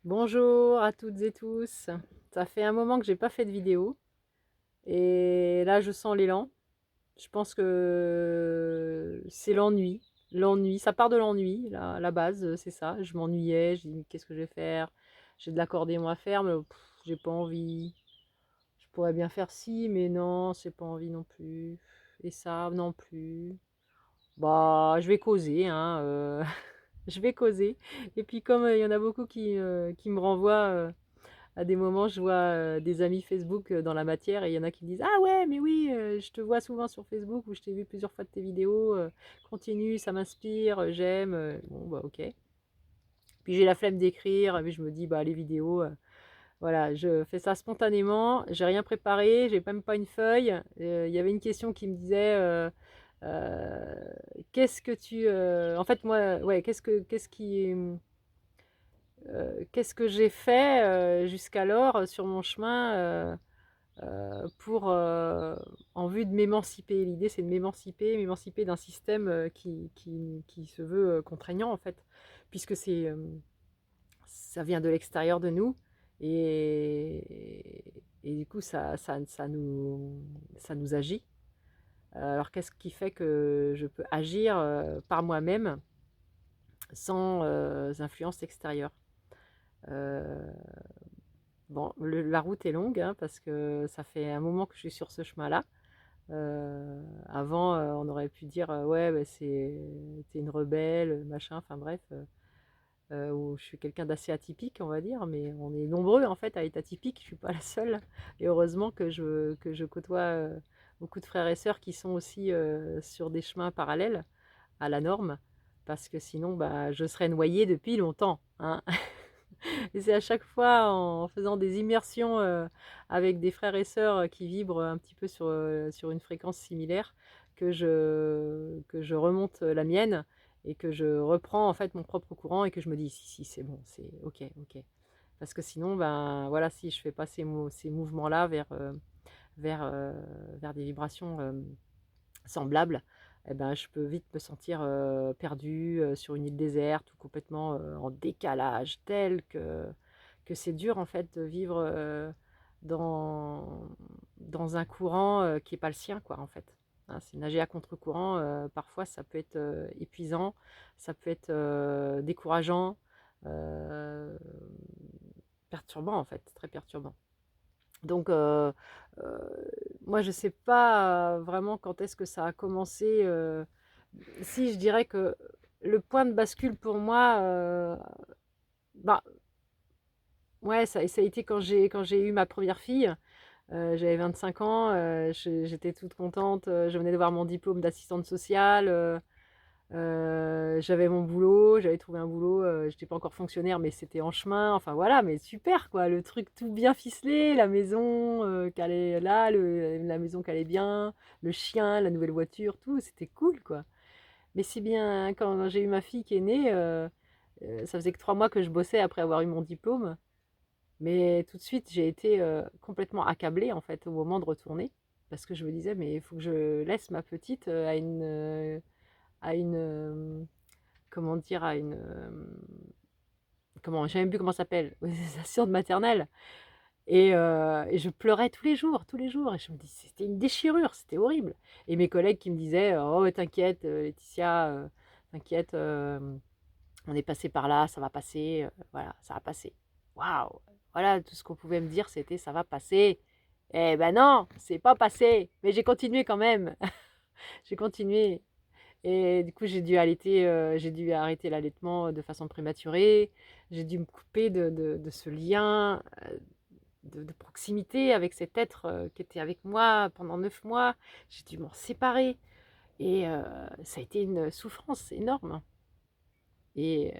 Bonjour à toutes et tous. Ça fait un moment que j'ai pas fait de vidéo et là je sens l'élan. Je pense que c'est l'ennui. L'ennui, ça part de l'ennui, la base, c'est ça. Je m'ennuyais, je dis qu'est-ce que je vais faire? J'ai de l'accordéon à faire, mais j'ai pas envie. Je pourrais bien faire ci, mais non, c'est pas envie non plus. Et ça non plus. Bah, je vais causer, hein. Je vais causer. Et puis comme il y en a beaucoup qui me renvoient. À des moments, je vois des amis Facebook dans la matière et il y en a qui me disent ah ouais, mais oui, je te vois souvent sur Facebook ou je t'ai vu plusieurs fois de tes vidéos, continue, ça m'inspire, j'aime. Bon, bah ok. Puis j'ai la flemme d'écrire, mais je me dis bah les vidéos, voilà, je fais ça spontanément, j'ai rien préparé, j'ai même pas une feuille. Il y avait une question qui me disait euh, qu'est-ce que tu. En fait, moi, ouais, qu'est-ce que j'ai fait jusqu'alors sur mon chemin pour en vue de m'émanciper. L'idée, c'est de m'émanciper d'un système qui se veut contraignant, en fait, puisque ça vient de l'extérieur de nous, et du coup, ça nous agit. Alors, qu'est-ce qui fait que je peux agir par moi-même sans influence extérieure? Euh, Bon, la route est longue, hein, parce que ça fait un moment que je suis sur ce chemin-là. Avant, on aurait pu dire ouais, bah, t'es une rebelle, machin, enfin bref, ou je suis quelqu'un d'assez atypique, on va dire, mais on est nombreux en fait à être atypique, je suis pas la seule. Et heureusement que je côtoie beaucoup de frères et sœurs qui sont aussi sur des chemins parallèles à la norme, parce que sinon, bah, je serais noyée depuis longtemps, hein. Et c'est à chaque fois en faisant des immersions avec des frères et sœurs qui vibrent un petit peu sur une fréquence similaire que je remonte la mienne et que je reprends en fait mon propre courant et que je me dis si, c'est bon, c'est ok, ok. Parce que sinon, ben voilà, si je fais pas ces mouvements-là vers, euh, vers des vibrations semblables, eh ben, je peux vite me sentir perdue sur une île déserte ou complètement en décalage tel que c'est dur en fait de vivre dans, dans un courant qui n'est pas le sien, quoi, en fait. Hein, c'est nager à contre-courant, parfois ça peut être épuisant, ça peut être décourageant, euh, perturbant en fait, très perturbant. Donc, euh, moi, je sais pas vraiment quand est-ce que ça a commencé. Si, je dirais que le point de bascule pour moi, bah, ouais, ça a été quand j'ai eu ma première fille. J'avais 25 ans, j'étais toute contente. Je venais de voir mon diplôme d'assistante sociale. J'avais mon boulot, j'avais trouvé un boulot, j'étais pas encore fonctionnaire, mais c'était en chemin. Enfin voilà, mais super quoi, le truc tout bien ficelé, la maison qui allait là, la maison qui allait bien, le chien, la nouvelle voiture, tout, c'était cool quoi. Mais si bien quand j'ai eu ma fille qui est née, ça faisait que 3 mois que je bossais après avoir eu mon diplôme, mais tout de suite j'ai été complètement accablée en fait au moment de retourner, parce que je me disais mais il faut que je laisse ma petite à une comment dire, à une. Comment, j'ai même plus comment ça s'appelle, aux assistante maternelle. Et je pleurais tous les jours, tous les jours. Et je me dis, c'était une déchirure, c'était horrible. Et mes collègues qui me disaient, oh, t'inquiète, Laetitia, t'inquiète, on est passé par là, ça va passer, voilà, ça va passer. Waouh! Voilà, tout ce qu'on pouvait me dire, c'était ça va passer. Eh ben non, c'est pas passé. Mais j'ai continué quand même. J'ai continué. Et du coup, j'ai dû arrêter l'allaitement de façon prématurée. J'ai dû me couper de ce lien de proximité avec cet être qui était avec moi pendant 9 mois. J'ai dû m'en séparer. Et ça a été une souffrance énorme. Et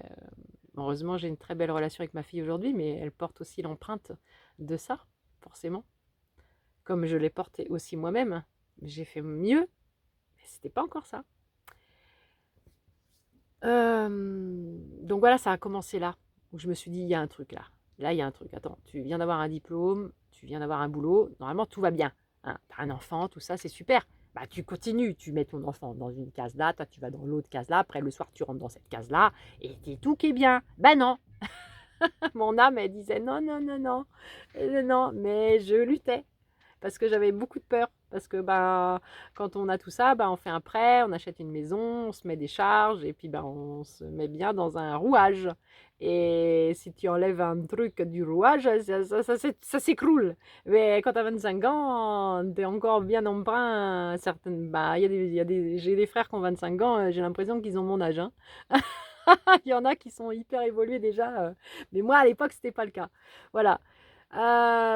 heureusement, j'ai une très belle relation avec ma fille aujourd'hui, mais elle porte aussi l'empreinte de ça, forcément. Comme je l'ai porté aussi moi-même. J'ai fait mieux, mais c'était pas encore ça. Donc voilà, ça a commencé là, où je me suis dit: «Il y a un truc là. Là, il y a un truc. Attends, tu viens d'avoir un diplôme, tu viens d'avoir un boulot, normalement tout va bien, hein. Tu un enfant, tout ça, c'est super. Bah, tu continues, tu mets ton enfant dans une case là, toi tu vas dans l'autre case là, après le soir tu rentres dans cette case là et tout qui est bien». Bah non! Mon âme, elle disait non, non, non, non, non, mais je luttais parce que j'avais beaucoup de peur. Parce que bah, quand on a tout ça, bah, on fait un prêt, on achète une maison, on se met des charges et puis bah, on se met bien dans un rouage. Et si tu enlèves un truc du rouage, ça s'écroule. Mais quand tu as 25 ans, tu es encore bien emprunt. Certaines, bah, j'ai des frères qui ont 25 ans, j'ai l'impression qu'ils ont mon âge. Hein. Il y en a qui sont hyper évolués déjà, mais moi à l'époque c'était pas le cas. Voilà.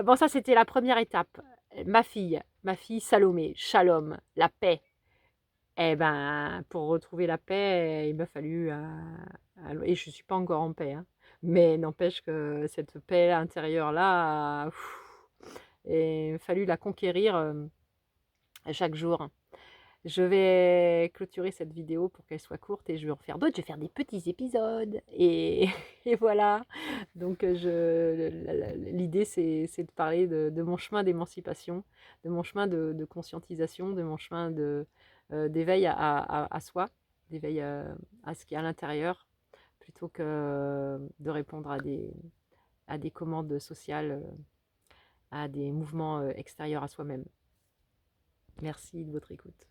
Bon, ça c'était la première étape. Ma fille Salomé, Shalom, la paix. Eh ben, pour retrouver la paix, il m'a fallu, et je suis pas encore en paix, hein, mais n'empêche que cette paix intérieure là, il a fallu la conquérir chaque jour. Je vais clôturer cette vidéo pour qu'elle soit courte et je vais en faire d'autres. Je vais faire des petits épisodes et voilà. Donc l'idée c'est de parler de mon chemin d'émancipation, de mon chemin de conscientisation, de mon chemin d'éveil à soi, d'éveil à ce qui est à l'intérieur, plutôt que de répondre à des commandes sociales, à des mouvements extérieurs à soi-même. Merci de votre écoute.